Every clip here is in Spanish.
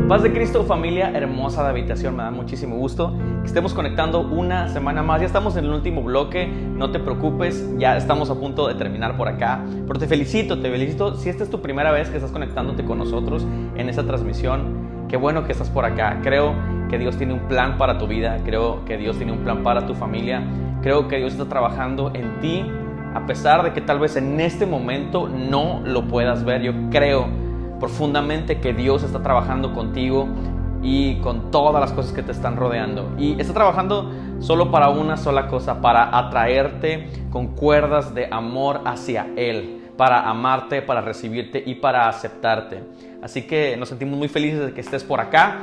Paz de Cristo, familia hermosa de Habitación, me da muchísimo gusto que estemos conectando una semana más. Ya estamos en el último bloque, no te preocupes, ya estamos a punto de terminar por acá. Pero te felicito si esta es tu primera vez que estás conectándote con nosotros en esta transmisión. Qué bueno que estás por acá. Creo que Dios tiene un plan para tu vida, creo que Dios tiene un plan para tu familia, creo que Dios está trabajando en ti, a pesar de que tal vez en este momento no lo puedas ver. Yo creo profundamente que Dios está trabajando contigo y con todas las cosas que te están rodeando, y está trabajando solo para una sola cosa: para atraerte con cuerdas de amor hacia Él, para amarte, para recibirte y para aceptarte. Así que nos sentimos muy felices de que estés por acá.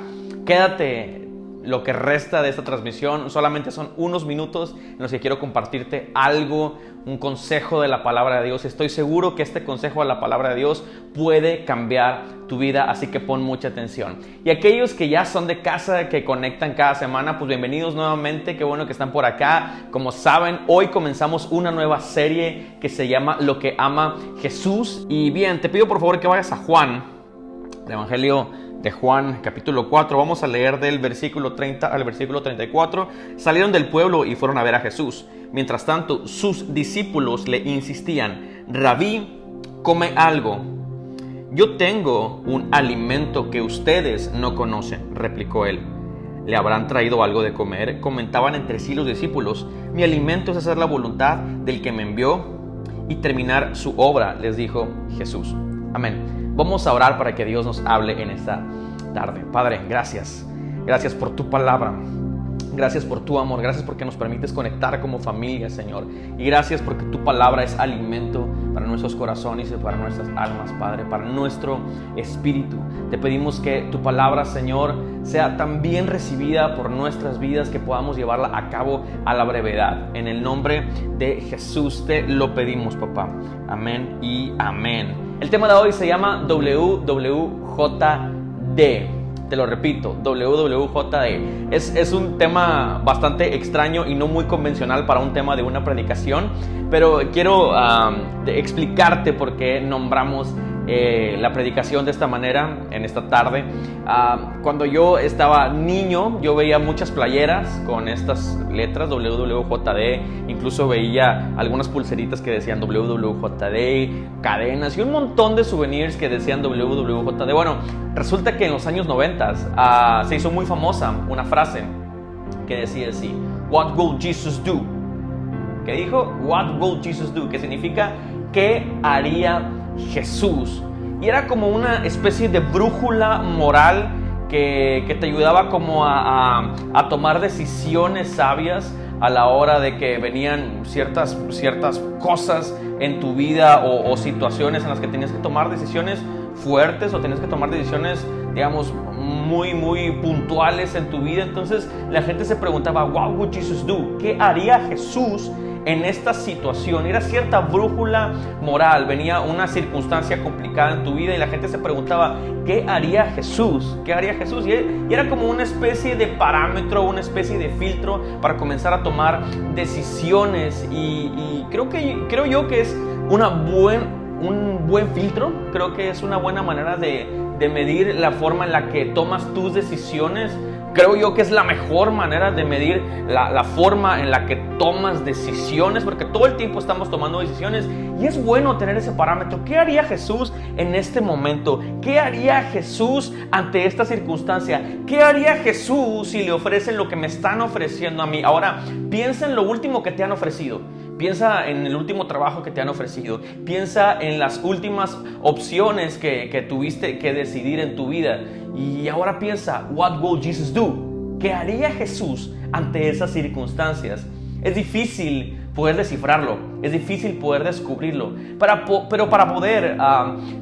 Quédate lo que resta de esta transmisión. Solamente son unos minutos en los que quiero compartirte algo, un consejo de la palabra de Dios. Estoy seguro que este consejo de la palabra de Dios puede cambiar tu vida, así que pon mucha atención. Y aquellos que ya son de casa, que conectan cada semana, pues bienvenidos nuevamente, qué bueno que están por acá. Como saben, hoy comenzamos una nueva serie que se llama Lo que ama Jesús. Y bien, te pido por favor que vayas a Juan, el Evangelio de Juan, capítulo 4. Vamos a leer del versículo 30 al versículo 34. Salieron del pueblo y fueron a ver a Jesús. Mientras tanto, sus discípulos le insistían: Rabí, come algo. Yo tengo un alimento que ustedes no conocen, replicó él. ¿Le habrán traído algo de comer? Comentaban entre sí los discípulos. Mi alimento es hacer la voluntad del que me envió y terminar su obra, les dijo Jesús. Amén. Vamos a orar para que Dios nos hable en esta tarde. Padre, gracias. Gracias por tu palabra. Gracias por tu amor. Gracias porque nos permites conectar como familia, Señor. Y gracias porque tu palabra es alimento para nuestros corazones y para nuestras almas, Padre, para nuestro espíritu. Te pedimos que tu palabra, Señor, sea tan bien recibida por nuestras vidas que podamos llevarla a cabo a la brevedad. En el nombre de Jesús te lo pedimos, papá. Amén y amén. El tema de hoy se llama WWJD. Te lo repito, WWJD. Es un tema bastante extraño y no muy convencional para un tema de una predicación, pero quiero explicarte por qué nombramos la predicación de esta manera en esta tarde. Cuando yo estaba niño, yo veía muchas playeras con estas letras WWJD, incluso veía algunas pulseritas que decían WWJD, cadenas y un montón de souvenirs que decían WWJD. Bueno, resulta que en los años 90 se hizo muy famosa una frase que decía así: What will Jesus do? ¿Qué dijo? What will Jesus do? Que significa ¿qué haría Jesús? Y era como una especie de brújula moral que te ayudaba como a tomar decisiones sabias a la hora de que venían ciertas cosas en tu vida o situaciones en las que tenías que tomar decisiones fuertes o tenías que tomar decisiones, digamos, muy puntuales en tu vida. Entonces la gente se preguntaba: What would Jesus do? ¿Qué haría Jesús en esta situación? Era cierta brújula moral, venía una circunstancia complicada en tu vida y la gente se preguntaba: ¿qué haría Jesús? ¿Qué haría Jesús? Y era como una especie de parámetro, una especie de filtro para comenzar a tomar decisiones, y creo yo que es un buen filtro. Creo que es una buena manera de medir la forma en la que tomas tus decisiones. Creo yo que es la mejor manera de medir la forma en la que tomas decisiones, porque todo el tiempo estamos tomando decisiones y es bueno tener ese parámetro. ¿Qué haría Jesús en este momento? ¿Qué haría Jesús ante esta circunstancia? ¿Qué haría Jesús si le ofrecen lo que me están ofreciendo a mí? Ahora, piensa en lo último que te han ofrecido. Piensa en el último trabajo que te han ofrecido. Piensa en las últimas opciones que tuviste que decidir en tu vida. Y ahora piensa: What will Jesus do? ¿Qué haría Jesús ante esas circunstancias? Es difícil poder descifrarlo, es difícil poder descubrirlo, pero para poder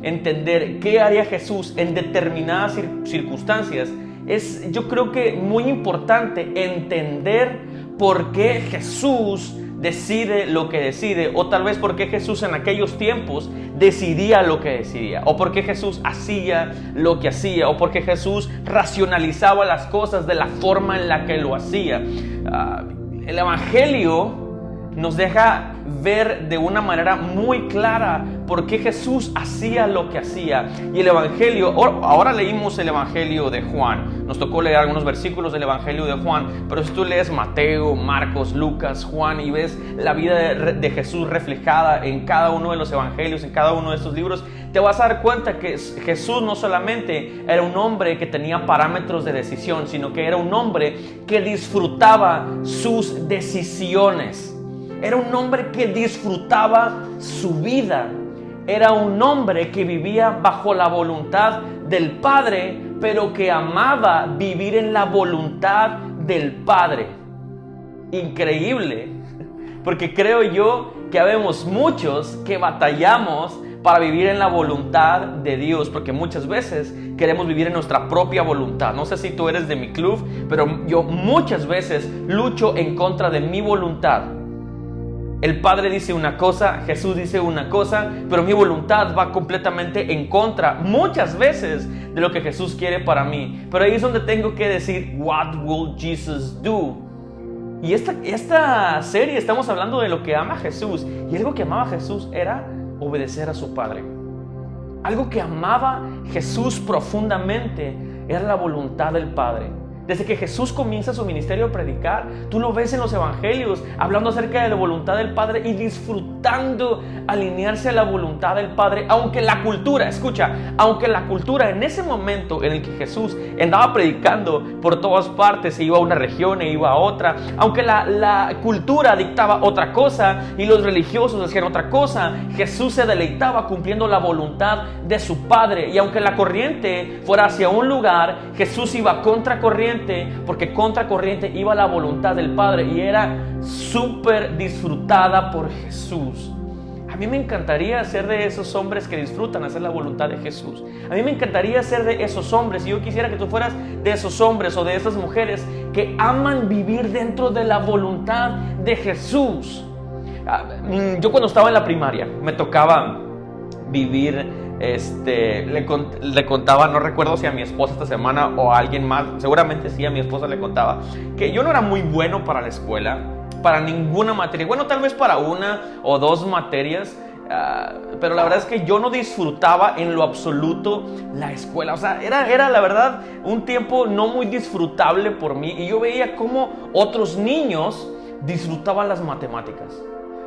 entender qué haría Jesús en determinadas circunstancias, es, yo creo que muy importante entender por qué Jesús decide lo que decide, o tal vez por qué Jesús en aquellos tiempos decidía lo que decidía, o por qué Jesús hacía lo que hacía, o por qué Jesús racionalizaba las cosas de la forma en la que lo hacía. El Evangelio nos deja ver de una manera muy clara por qué Jesús hacía lo que hacía. Y el Evangelio, ahora leímos el Evangelio de Juan, nos tocó leer algunos versículos del Evangelio de Juan, pero si tú lees Mateo, Marcos, Lucas, Juan y ves la vida de Jesús reflejada en cada uno de los evangelios, en cada uno de estos libros, te vas a dar cuenta que Jesús no solamente era un hombre que tenía parámetros de decisión, sino que era un hombre que disfrutaba sus decisiones. Era un hombre que disfrutaba su vida. Era un hombre que vivía bajo la voluntad del Padre, pero que amaba vivir en la voluntad del Padre. Increíble, porque creo yo que habemos muchos que batallamos para vivir en la voluntad de Dios, porque muchas veces queremos vivir en nuestra propia voluntad. No sé si tú eres de mi club, pero yo muchas veces lucho en contra de mi voluntad. El Padre dice una cosa, Jesús dice una cosa, pero mi voluntad va completamente en contra muchas veces de lo que Jesús quiere para mí. Pero ahí es donde tengo que decir, what will Jesus do? Y esta serie estamos hablando de lo que ama Jesús, y algo que amaba Jesús era obedecer a su Padre. Algo que amaba Jesús profundamente era la voluntad del Padre. Desde que Jesús comienza su ministerio a predicar, tú lo ves en los evangelios, hablando acerca de la voluntad del Padre y disfrutando alinearse a la voluntad del Padre, aunque la cultura, escucha, aunque la cultura en ese momento en el que Jesús andaba predicando por todas partes, se iba a una región e iba a otra, aunque la cultura dictaba otra cosa y los religiosos hacían otra cosa, Jesús se deleitaba cumpliendo la voluntad de su Padre. Y aunque la corriente fuera hacia un lugar, Jesús iba contra corriente, porque contra corriente iba la voluntad del Padre y era súper disfrutada por Jesús. A mí me encantaría ser de esos hombres que disfrutan hacer la voluntad de Jesús. A mí me encantaría ser de esos hombres, y yo quisiera que tú fueras de esos hombres o de esas mujeres que aman vivir dentro de la voluntad de Jesús. Yo cuando estaba en la primaria me tocaba vivir, le contaba, no recuerdo si a mi esposa esta semana o a alguien más, seguramente sí, a mi esposa le contaba que yo no era muy bueno para la escuela, para ninguna materia, bueno, tal vez para una o dos materias, pero la verdad es que yo no disfrutaba en lo absoluto la escuela. O sea, era la verdad un tiempo no muy disfrutable por mí, y yo veía cómo otros niños disfrutaban las matemáticas.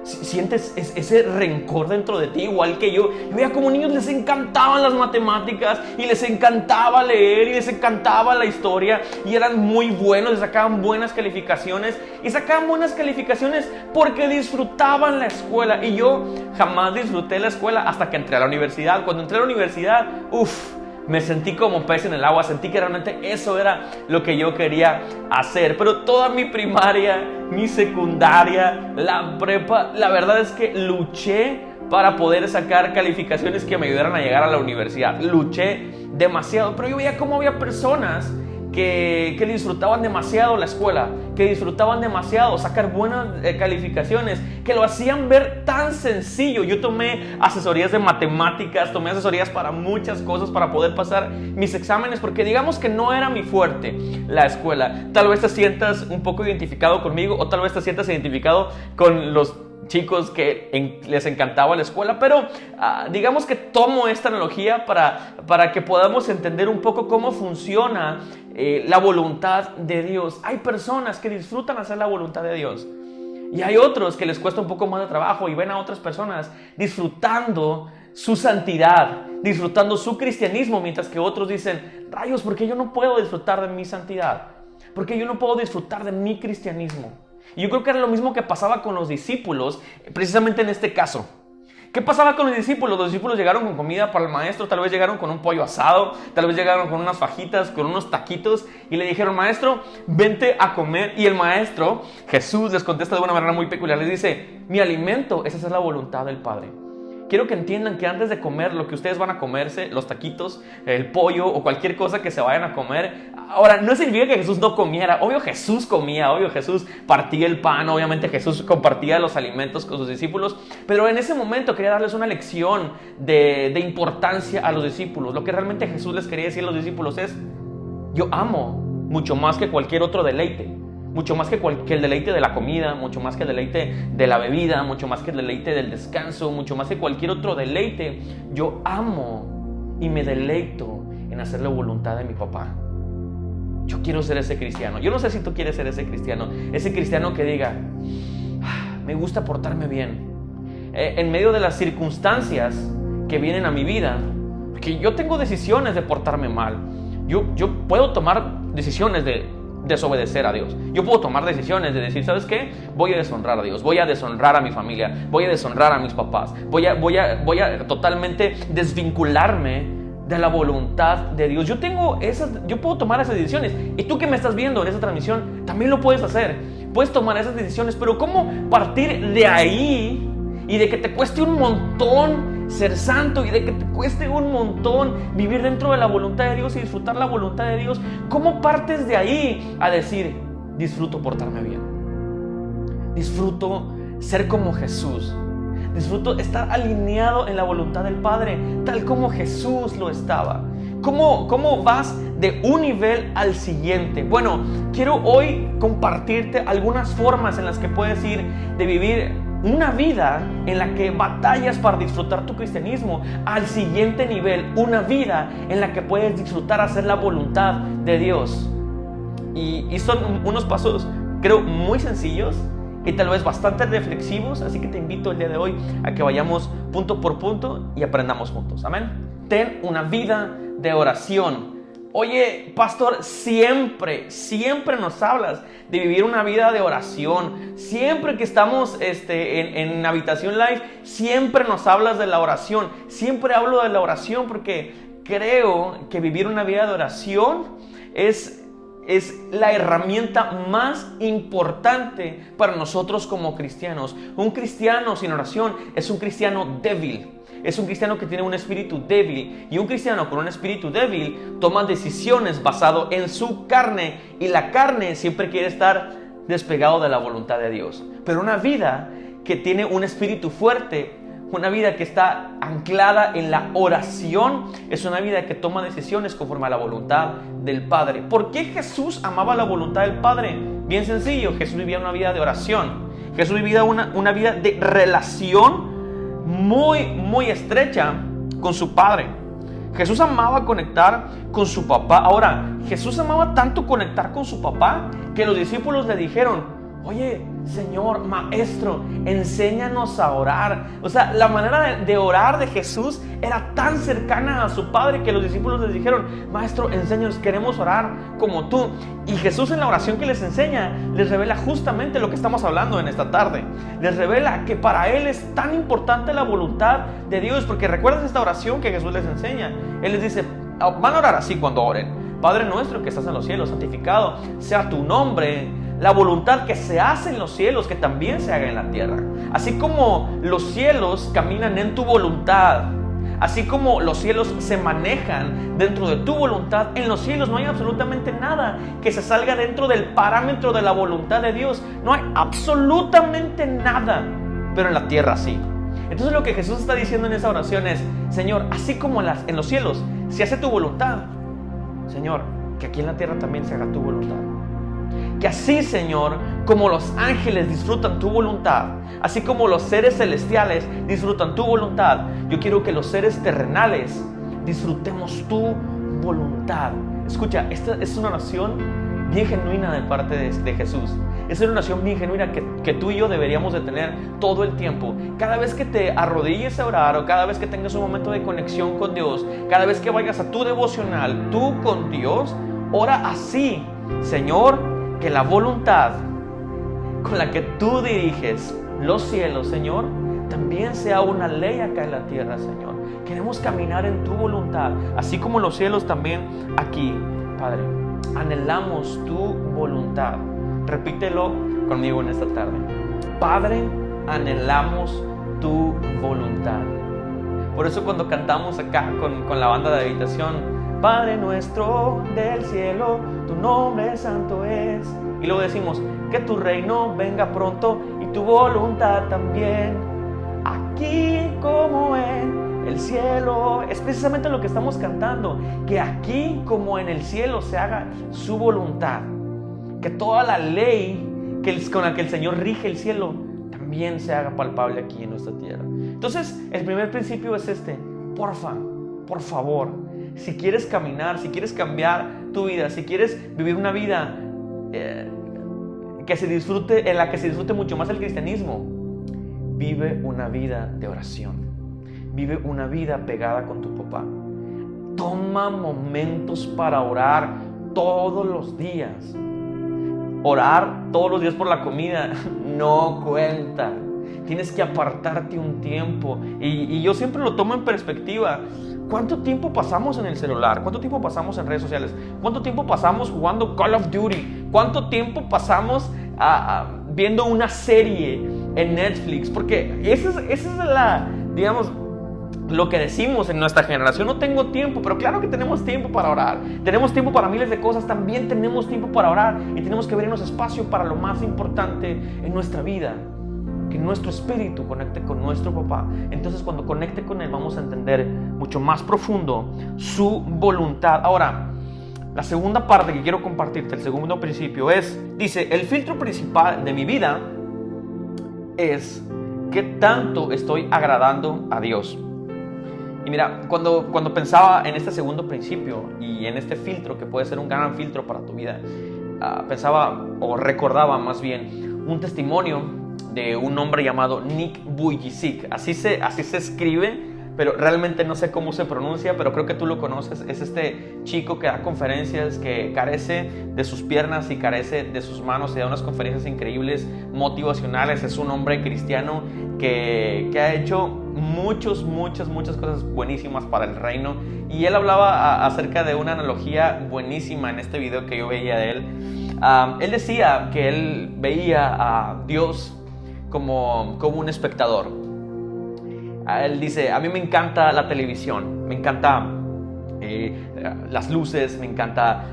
Sientes ese rencor dentro de ti, igual que yo. Yo veía como niños les encantaban las matemáticas y les encantaba leer y les encantaba la historia y eran muy buenos, les sacaban buenas calificaciones y sacaban buenas calificaciones porque disfrutaban la escuela. Y yo jamás disfruté la escuela hasta que entré a la universidad. Cuando entré a la universidad, me sentí como pez en el agua, sentí que realmente eso era lo que yo quería hacer. Pero toda mi primaria, mi secundaria, la prepa, la verdad es que luché para poder sacar calificaciones que me ayudaran a llegar a la universidad. Luché demasiado, pero yo veía cómo había personas que disfrutaban demasiado la escuela, que disfrutaban demasiado sacar buenas calificaciones, que lo hacían ver tan sencillo. Yo tomé asesorías de matemáticas, tomé asesorías para muchas cosas para poder pasar mis exámenes, porque digamos que no era mi fuerte la escuela. Tal vez te sientas un poco identificado conmigo, o tal vez te sientas identificado con los chicos que les encantaba la escuela, pero digamos que tomo esta analogía para que podamos entender un poco cómo funciona la voluntad de Dios. Hay personas que disfrutan hacer la voluntad de Dios y hay otros que les cuesta un poco más de trabajo y ven a otras personas disfrutando su santidad, disfrutando su cristianismo, mientras que otros dicen, rayos, ¿por qué yo no puedo disfrutar de mi santidad? ¿Por qué yo no puedo disfrutar de mi cristianismo? Y yo creo que era lo mismo que pasaba con los discípulos, precisamente en este caso. ¿Qué pasaba con los discípulos? Los discípulos llegaron con comida para el maestro, tal vez llegaron con un pollo asado, tal vez llegaron con unas fajitas, con unos taquitos, y le dijeron, maestro, vente a comer. Y el maestro, Jesús, les contesta de una manera muy peculiar, les dice, mi alimento es hacer la voluntad del Padre. Quiero que entiendan que antes de comer lo que ustedes van a comerse, los taquitos, el pollo o cualquier cosa que se vayan a comer, ahora no significa que Jesús no comiera. Obvio Jesús comía, obvio Jesús partía el pan, obviamente Jesús compartía los alimentos con sus discípulos, pero en ese momento quería darles una lección de importancia a los discípulos. Lo que realmente Jesús les quería decir a los discípulos es, yo amo mucho más que cualquier otro deleite. mucho más que el deleite de la comida, mucho más que el deleite de la bebida, mucho más que el deleite del descanso, mucho más que cualquier otro deleite. Yo amo y me deleito en hacer la voluntad de mi papá. Yo quiero ser ese cristiano. Yo no sé si tú quieres ser ese cristiano que diga, me gusta portarme bien en medio de las circunstancias que vienen a mi vida, porque yo tengo decisiones de portarme mal. Yo puedo tomar decisiones de desobedecer a Dios. Yo puedo tomar decisiones de decir, ¿sabes qué? Voy a deshonrar a Dios, voy a deshonrar a mi familia, voy a deshonrar a mis papás, voy a totalmente desvincularme de la voluntad de Dios. Yo puedo tomar esas decisiones. Y tú que me estás viendo en esta transmisión, también lo puedes hacer. Puedes tomar esas decisiones, pero ¿cómo partir de ahí y de que te cueste un montón ser santo y de que te cueste un montón vivir dentro de la voluntad de Dios y disfrutar la voluntad de Dios? ¿Cómo partes de ahí a decir, disfruto portarme bien, disfruto ser como Jesús, disfruto estar alineado en la voluntad del Padre tal como Jesús lo estaba? ¿Cómo vas de un nivel al siguiente? Bueno, quiero hoy compartirte algunas formas en las que puedes ir de vivir una vida en la que batallas para disfrutar tu cristianismo al siguiente nivel, una vida en la que puedes disfrutar hacer la voluntad de Dios. Y son unos pasos, creo, muy sencillos y tal vez bastante reflexivos, así que te invito el día de hoy a que vayamos punto por punto y aprendamos juntos. Amén. Ten una vida de oración. Oye, pastor, siempre nos hablas de vivir una vida de oración. Siempre que estamos en Habitación Live, siempre nos hablas de la oración. Siempre hablo de la oración porque creo que vivir una vida de oración es la herramienta más importante para nosotros como cristianos. Un cristiano sin oración es un cristiano débil. Es un cristiano que tiene un espíritu débil, y un cristiano con un espíritu débil toma decisiones basado en su carne, y la carne siempre quiere estar despegado de la voluntad de Dios. Pero una vida que tiene un espíritu fuerte, una vida que está anclada en la oración, es una vida que toma decisiones conforme a la voluntad del Padre. ¿Por qué Jesús amaba la voluntad del Padre? Bien sencillo, Jesús vivía una vida de oración. Jesús vivía una vida de relación muy estrecha con su Padre. Jesús amaba conectar con su papá. Ahora, Jesús amaba tanto conectar con su papá que los discípulos le dijeron, oye, Señor, Maestro, enséñanos a orar. O sea, la manera de orar de Jesús era tan cercana a su Padre que los discípulos les dijeron, Maestro, enséñanos, queremos orar como tú. Y Jesús en la oración que les enseña, les revela justamente lo que estamos hablando en esta tarde. Les revela que para Él es tan importante la voluntad de Dios, porque recuerdas esta oración que Jesús les enseña. Él les dice, van a orar así cuando oren. Padre nuestro que estás en los cielos, santificado sea tu nombre. La voluntad que se hace en los cielos, que también se haga en la tierra. Así como los cielos caminan en tu voluntad, así como los cielos se manejan dentro de tu voluntad, en los cielos no hay absolutamente nada que se salga dentro del parámetro de la voluntad de Dios. No hay absolutamente nada, pero en la tierra sí. Entonces lo que Jesús está diciendo en esa oración es, Señor, así como en los cielos se hace tu voluntad, Señor, que aquí en la tierra también se haga tu voluntad. Que así, Señor, como los ángeles disfrutan tu voluntad, así como los seres celestiales disfrutan tu voluntad, yo quiero que los seres terrenales disfrutemos tu voluntad. Escucha, esta es una oración bien genuina de parte de Jesús. Es una oración bien genuina que tú y yo deberíamos de tener todo el tiempo. Cada vez que te arrodilles a orar o cada vez que tengas un momento de conexión con Dios, cada vez que vayas a tu devocional, tú con Dios, ora así, Señor, que la voluntad con la que tú diriges los cielos, Señor, también sea una ley acá en la tierra, Señor. Queremos caminar en tu voluntad, así como los cielos también aquí, Padre. Anhelamos tu voluntad. Repítelo conmigo en esta tarde. Padre, anhelamos tu voluntad. Por eso cuando cantamos acá con la banda de Habitación, Padre nuestro del cielo, tu nombre santo es. Y luego decimos, que tu reino venga pronto y tu voluntad también, aquí como en el cielo. Es precisamente lo que estamos cantando, que aquí como en el cielo se haga su voluntad. que toda la ley con la que el Señor rige el cielo también se haga palpable aquí en nuestra tierra. Entonces, el primer principio es este: por favor, si quieres caminar, si quieres cambiar tu vida, si quieres vivir una vida en la que se disfrute mucho más el cristianismo, vive una vida de oración, vive una vida pegada con tu papá. Toma momentos para orar todos los días. Orar todos los días por la comida no cuenta. Tienes que apartarte un tiempo. Y yo siempre lo tomo en perspectiva. ¿Cuánto tiempo pasamos en el celular? ¿Cuánto tiempo pasamos en redes sociales? ¿Cuánto tiempo pasamos jugando Call of Duty? ¿Cuánto tiempo pasamos viendo una serie en Netflix? Porque esa es lo que decimos en nuestra generación: no tengo tiempo. Pero claro que tenemos tiempo para orar, tenemos tiempo para miles de cosas, también tenemos tiempo para orar, y tenemos que abrirnos espacio para lo más importante en nuestra vida, que nuestro espíritu conecte con nuestro papá. Entonces, cuando conecte con él, vamos a entender mucho más profundo su voluntad. Ahora, la segunda parte que quiero compartirte, el segundo principio dice: el filtro principal de mi vida es qué tanto estoy agradando a Dios. Y mira, cuando pensaba en este segundo principio y en este filtro que puede ser un gran filtro para tu vida, pensaba, o recordaba más bien, un testimonio de un hombre llamado Nick Vujicic. Así se escribe, pero realmente no sé cómo se pronuncia, pero creo que tú lo conoces. Es este chico que da conferencias, que carece de sus piernas y carece de sus manos, y da unas conferencias increíbles, motivacionales. Es un hombre cristiano que ha hecho muchas cosas buenísimas para el reino. Y él hablaba acerca de una analogía buenísima en este video que yo veía de él. Él decía que él veía a Dios como un espectador. Él dice: a mí me encanta la televisión, me encanta las luces, me encanta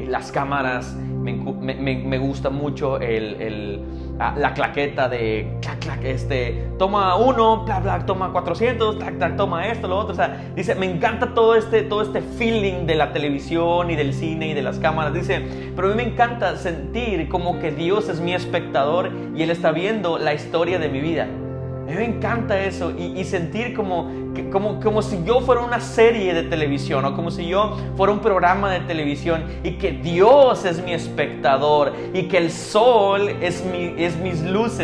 las cámaras, me gusta mucho la claqueta de clac, clac, toma 1, bla, bla, toma 400, clac, clac, toma esto, lo otro. O sea, dice, me encanta todo este feeling de la televisión y del cine y de las cámaras. Dice, pero a mí me encanta sentir como que Dios es mi espectador y Él está viendo la historia de mi vida. A mí me encanta eso, y sentir como si yo fuera una serie de televisión, o como si yo fuera un programa de televisión, y que Dios es mi espectador, y que el sol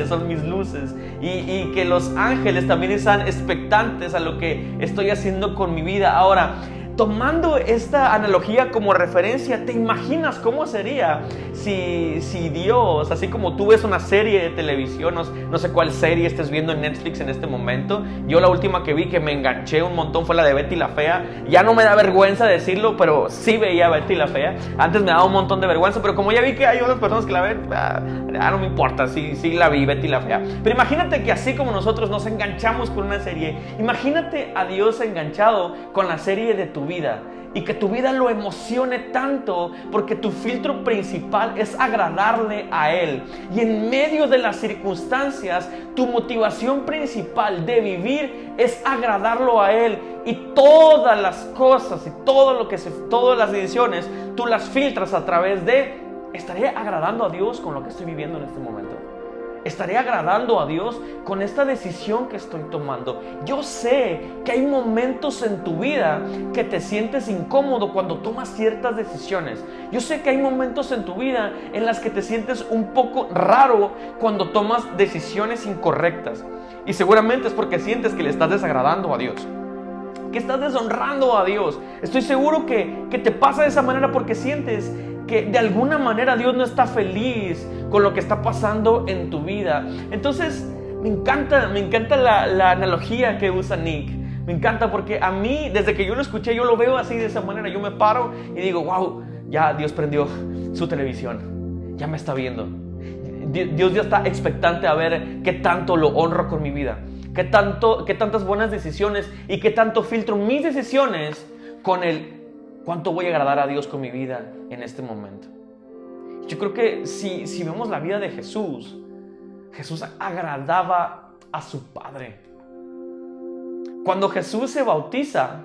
son mis luces, y que los ángeles también están expectantes a lo que estoy haciendo con mi vida. Ahora, tomando esta analogía como referencia, ¿te imaginas cómo sería si Dios, así como tú ves una serie de televisión, no sé cuál serie estés viendo en Netflix en este momento? Yo la última que vi que me enganché un montón fue la de Betty la Fea. Ya no me da vergüenza decirlo, pero sí veía Betty la Fea. Antes me daba un montón de vergüenza, pero como ya vi que hay otras personas que la ven, no me importa, sí la vi, Betty la Fea. Pero imagínate que así como nosotros nos enganchamos con una serie, imagínate a Dios enganchado con la serie de tu vida, y que tu vida lo emocione tanto porque tu filtro principal es agradarle a Él, y en medio de las circunstancias tu motivación principal de vivir es agradarlo a Él, y todas las cosas y todas las decisiones tú las filtras a través de: ¿estaré agradando a Dios con lo que estoy viviendo en este momento? ¿Estaré agradando a Dios con esta decisión que estoy tomando? Yo sé que hay momentos en tu vida que te sientes incómodo cuando tomas ciertas decisiones. Yo sé que hay momentos en tu vida en las que te sientes un poco raro cuando tomas decisiones incorrectas. Y seguramente es porque sientes que le estás desagradando a Dios, que estás deshonrando a Dios. Estoy seguro que te pasa de esa manera porque sientes que de alguna manera Dios no está feliz con lo que está pasando en tu vida. Entonces me encanta la analogía que usa Nick. Me encanta porque a mí, desde que yo lo escuché, yo lo veo así, de esa manera. Yo me paro y digo: wow, ya Dios prendió su televisión, ya me está viendo. Dios ya está expectante a ver qué tanto lo honro con mi vida, qué tantas buenas decisiones, y qué tanto filtro mis decisiones con cuánto voy a agradar a Dios con mi vida en este momento. Yo creo que si vemos la vida de Jesús agradaba a su Padre. Cuando Jesús se bautiza,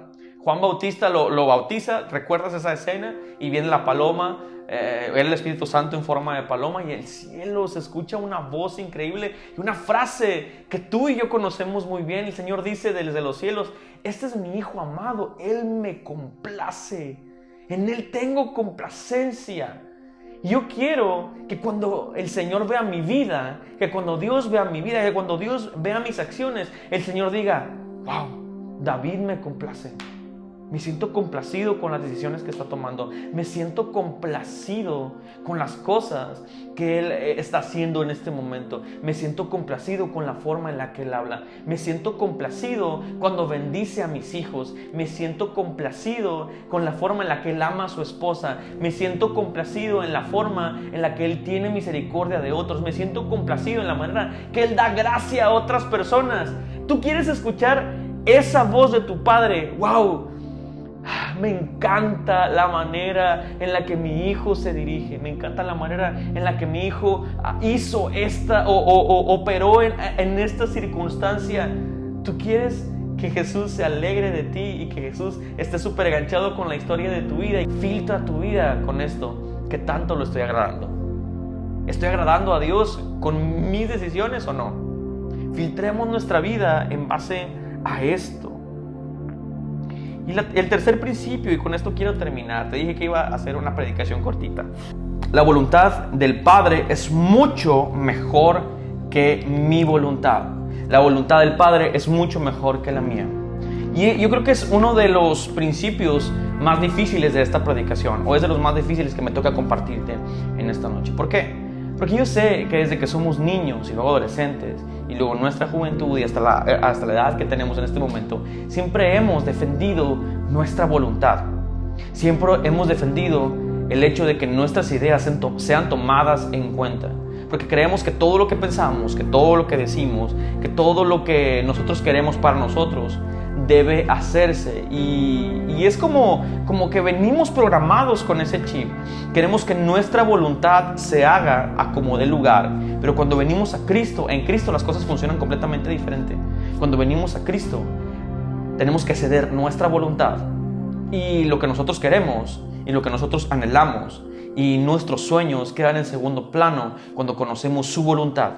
Juan Bautista lo bautiza, ¿recuerdas esa escena? Y viene la paloma, el Espíritu Santo en forma de paloma, y el cielo se escucha una voz increíble y una frase que tú y yo conocemos muy bien. El Señor dice desde los cielos: este es mi Hijo amado, Él me complace, en Él tengo complacencia. Y yo quiero que cuando el Señor vea mi vida, que cuando Dios vea mi vida, que cuando Dios vea mis acciones, el Señor diga: wow, David me complace. Me siento complacido con las decisiones que está tomando. Me siento complacido con las cosas que Él está haciendo en este momento. Me siento complacido con la forma en la que Él habla. Me siento complacido cuando bendice a mis hijos. Me siento complacido con la forma en la que Él ama a su esposa. Me siento complacido en la forma en la que Él tiene misericordia de otros. Me siento complacido en la manera que Él da gracia a otras personas. ¿Tú quieres escuchar esa voz de tu Padre? ¡Wow! Me encanta la manera en la que mi hijo se dirige. Me encanta la manera en la que mi hijo hizo esta o operó en esta circunstancia. ¿Tú quieres que Jesús se alegre de ti y que Jesús esté súper enganchado con la historia de tu vida? Y filtra tu vida con esto. ¿Qué tanto lo estoy agradando? ¿Estoy agradando a Dios con mis decisiones o no? Filtremos nuestra vida en base a esto. Y el tercer principio, y con esto quiero terminar, te dije que iba a hacer una predicación cortita. La voluntad del Padre es mucho mejor que mi voluntad. La voluntad del Padre es mucho mejor que la mía. Y yo creo que es uno de los principios más difíciles de esta predicación, o es de los más difíciles que me toca compartirte en esta noche. ¿Por qué? Porque yo sé que desde que somos niños y luego adolescentes y luego nuestra juventud y hasta la edad que tenemos en este momento, siempre hemos defendido nuestra voluntad. Siempre hemos defendido el hecho de que nuestras ideas sean tomadas en cuenta. Porque creemos que todo lo que pensamos, que todo lo que decimos, que todo lo que nosotros queremos para nosotros debe hacerse. Y es como que venimos programados con ese chip. Queremos que nuestra voluntad se haga a como dé lugar. Pero cuando venimos a Cristo, en Cristo las cosas funcionan completamente diferente. Cuando venimos a Cristo, tenemos que ceder nuestra voluntad y lo que nosotros queremos y lo que nosotros anhelamos, y nuestros sueños quedan en segundo plano cuando conocemos su voluntad.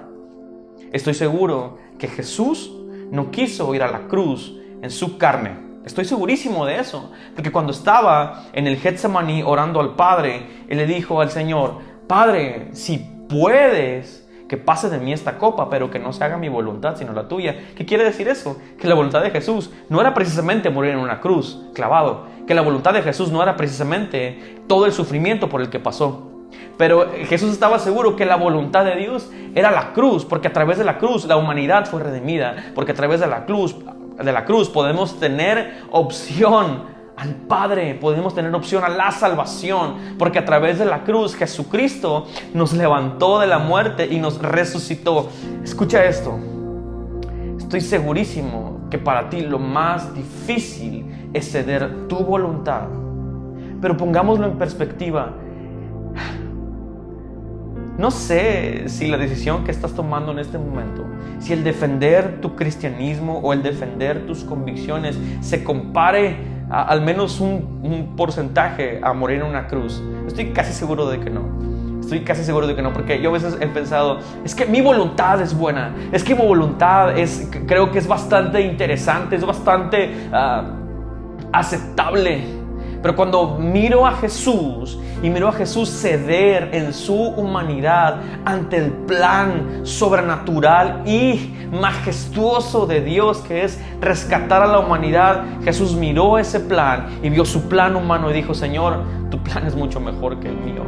Estoy seguro que Jesús no quiso ir a la cruz en su carne. Estoy segurísimo de eso, porque cuando estaba en el Getsemaní orando al Padre, Él le dijo al Señor: Padre, si puedes, que pase de mí esta copa, pero que no se haga mi voluntad sino la tuya. ¿Qué quiere decir eso? Que la voluntad de Jesús no era precisamente morir en una cruz clavado, que la voluntad de Jesús no era precisamente todo el sufrimiento por el que pasó. Pero Jesús estaba seguro que la voluntad de Dios era la cruz, porque a través de la cruz la humanidad fue redimida, porque a través de la cruz podemos tener opción al Padre, podemos tener opción a la salvación, porque a través de la cruz Jesucristo nos levantó de la muerte y nos resucitó. Escucha esto, estoy segurísimo que para ti lo más difícil es ceder tu voluntad, pero pongámoslo en perspectiva. No sé si la decisión que estás tomando en este momento, si el defender tu cristianismo o el defender tus convicciones se compare al menos un porcentaje a morir en una cruz. Estoy casi seguro de que no. Porque yo a veces he pensado: es que mi voluntad es buena, es que mi voluntad creo que es bastante interesante, es bastante aceptable. Pero cuando miro a Jesús y miro a Jesús ceder en su humanidad ante el plan sobrenatural y majestuoso de Dios, que es rescatar a la humanidad, Jesús miró ese plan y vio su plan humano y dijo: Señor, tu plan es mucho mejor que el mío.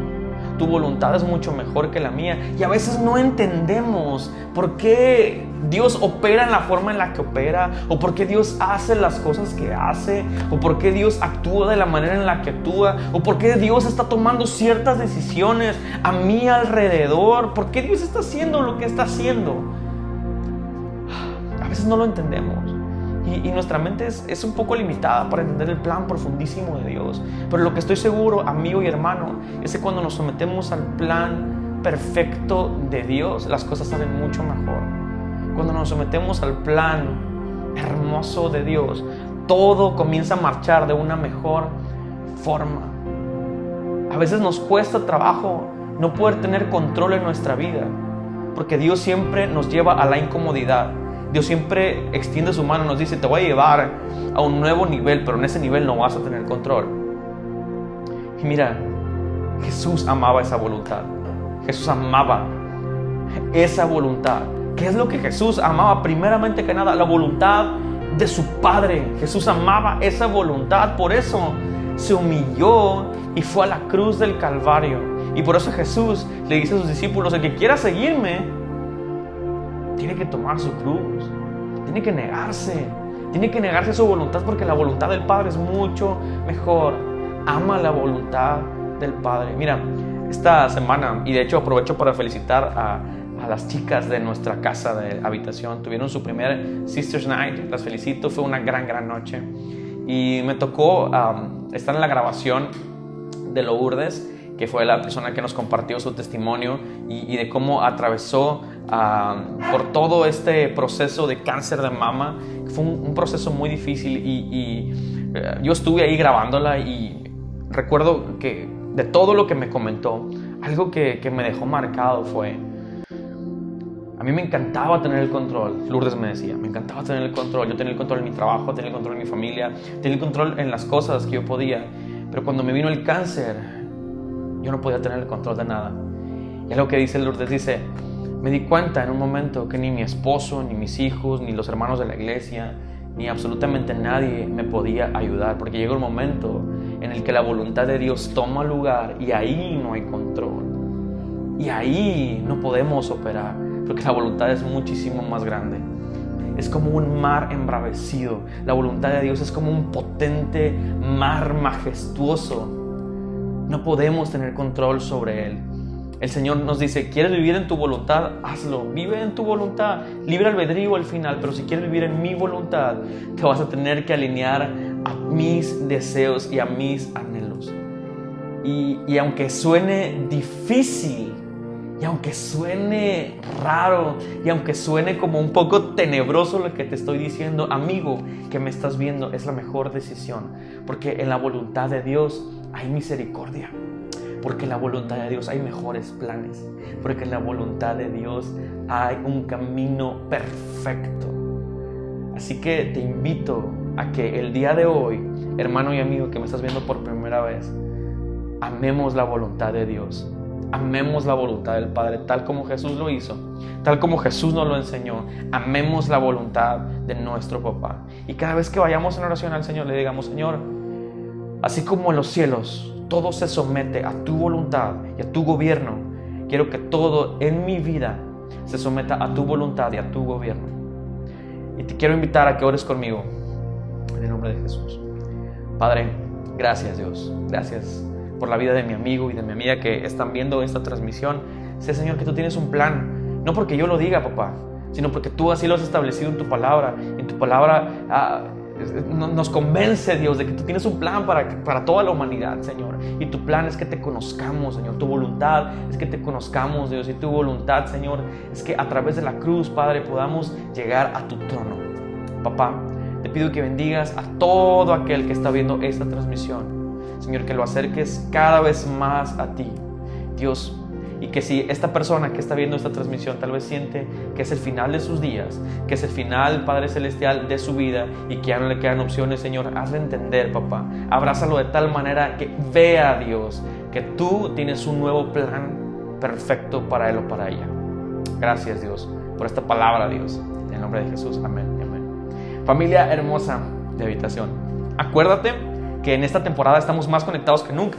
Tu voluntad es mucho mejor que la mía. Y a veces no entendemos por qué Dios opera en la forma en la que opera, o por qué Dios hace las cosas que hace, o por qué Dios actúa de la manera en la que actúa, o por qué Dios está tomando ciertas decisiones a mi alrededor, por qué Dios está haciendo lo que está haciendo. A veces no lo entendemos. Y nuestra mente es un poco limitada para entender el plan profundísimo de Dios. Pero lo que estoy seguro, amigo y hermano, es que cuando nos sometemos al plan perfecto de Dios, las cosas salen mucho mejor. Cuando nos sometemos al plan hermoso de Dios, todo comienza a marchar de una mejor forma. A veces nos cuesta trabajo no poder tener control en nuestra vida, porque Dios siempre nos lleva a la incomodidad. Dios siempre extiende su mano y nos dice: te voy a llevar a un nuevo nivel, pero en ese nivel no vas a tener control. Y mira, Jesús amaba esa voluntad. Jesús amaba esa voluntad. ¿Qué es lo que Jesús amaba? Primeramente que nada, la voluntad de su Padre. Jesús amaba esa voluntad, por eso se humilló y fue a la cruz del Calvario. Y por eso Jesús le dice a sus discípulos: el que quiera seguirme tiene que tomar su cruz, tiene que negarse a su voluntad, porque la voluntad del Padre es mucho mejor. Ama la voluntad del Padre. Mira, esta semana, y de hecho aprovecho para felicitar a las chicas de nuestra casa de habitación, tuvieron su primer Sisters Night. Las felicito, fue una gran noche. Y me tocó estar en la grabación de Lourdes, que fue la persona que nos compartió su testimonio y de cómo atravesó por todo este proceso de cáncer de mama. Fue un proceso muy difícil y yo estuve ahí grabándola, y recuerdo que de todo lo que me comentó, algo que me dejó marcado fue: a mí me encantaba tener el control. Lourdes me decía, me encantaba tener el control. Yo tenía el control en mi trabajo, tenía el control en mi familia, tenía el control en las cosas que yo podía. Pero cuando me vino el cáncer, yo no podía tener el control de nada. Y algo que dice Lourdes, dice: me di cuenta en un momento que ni mi esposo, ni mis hijos, ni los hermanos de la iglesia, ni absolutamente nadie me podía ayudar, porque llega un momento en el que la voluntad de Dios toma lugar y ahí no hay control. Y ahí no podemos operar, porque la voluntad es muchísimo más grande. Es como un mar embravecido. La voluntad de Dios es como un potente mar majestuoso. No podemos tener control sobre Él. El Señor nos dice: ¿quieres vivir en tu voluntad? Hazlo, vive en tu voluntad. Libre albedrío al final, pero si quieres vivir en mi voluntad, te vas a tener que alinear a mis deseos y a mis anhelos. Y aunque suene difícil, y aunque suene raro, y aunque suene como un poco tenebroso lo que te estoy diciendo, amigo que me estás viendo, es la mejor decisión, porque en la voluntad de Dios hay misericordia, porque en la voluntad de Dios hay mejores planes, porque en la voluntad de Dios hay un camino perfecto. Así que te invito a que el día de hoy, hermano y amigo que me estás viendo por primera vez, amemos la voluntad de Dios. Amemos la voluntad del Padre, tal como Jesús lo hizo, tal como Jesús nos lo enseñó. Amemos la voluntad de nuestro Papá. Y cada vez que vayamos en oración al Señor, le digamos: Señor, así como en los cielos todo se somete a tu voluntad y a tu gobierno, quiero que todo en mi vida se someta a tu voluntad y a tu gobierno. Y te quiero invitar a que ores conmigo en el nombre de Jesús. Padre, gracias Dios, gracias por la vida de mi amigo y de mi amiga que están viendo esta transmisión. Sé, Señor, que tú tienes un plan, no porque yo lo diga, papá, sino porque tú así lo has establecido en tu palabra. En tu palabra nos convence, Dios, de que tú tienes un plan para toda la humanidad, Señor. Y tu plan es que te conozcamos, Señor. Tu voluntad es que te conozcamos, Dios. Y tu voluntad, Señor, es que a través de la cruz, Padre, podamos llegar a tu trono. Papá, te pido que bendigas a todo aquel que está viendo esta transmisión, Señor, que lo acerques cada vez más a ti, Dios. Y que si esta persona que está viendo esta transmisión tal vez siente que es el final de sus días, que es el final, Padre Celestial, de su vida y que ya no le quedan opciones, Señor, hazle entender, papá. Abrázalo de tal manera que vea, Dios, que tú tienes un nuevo plan perfecto para él o para ella. Gracias, Dios, por esta palabra, Dios. En el nombre de Jesús, amén, amén. Familia hermosa de habitación, acuérdate que en esta temporada estamos más conectados que nunca.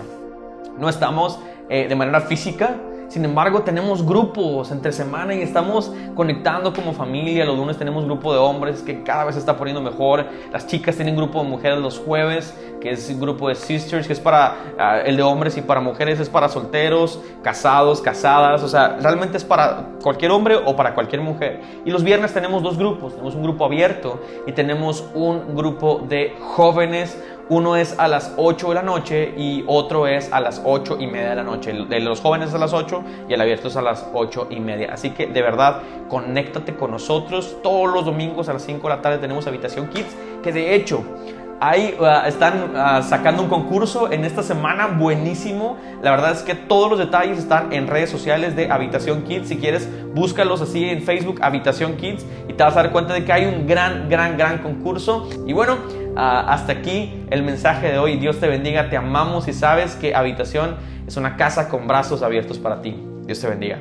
No estamos de manera física, sin embargo tenemos grupos entre semana y estamos conectando como familia. Los lunes tenemos grupo de hombres que cada vez se está poniendo mejor. Las chicas tienen grupo de mujeres los jueves, que es el grupo de Sisters, que es para el de hombres, y para mujeres es para solteros, casados, casadas. O sea, realmente es para cualquier hombre o para cualquier mujer. Y los viernes tenemos dos grupos. Tenemos un grupo abierto y tenemos un grupo de jóvenes. Uno es a las 8 de la noche y otro es a las 8:30 de la noche. El de los jóvenes es a las 8 y el abierto es a las 8:30. Así que de verdad, conéctate con nosotros. Todos los domingos a las 5 de la tarde tenemos Habitación Kids, que de hecho Ahí están sacando un concurso en esta semana buenísimo. La verdad es que todos los detalles están en redes sociales de Habitación Kids. Si quieres, búscalos así en Facebook, Habitación Kids, y te vas a dar cuenta de que hay un gran concurso. Y bueno, hasta aquí el mensaje de hoy. Dios te bendiga, te amamos y sabes que Habitación es una casa con brazos abiertos para ti. Dios te bendiga.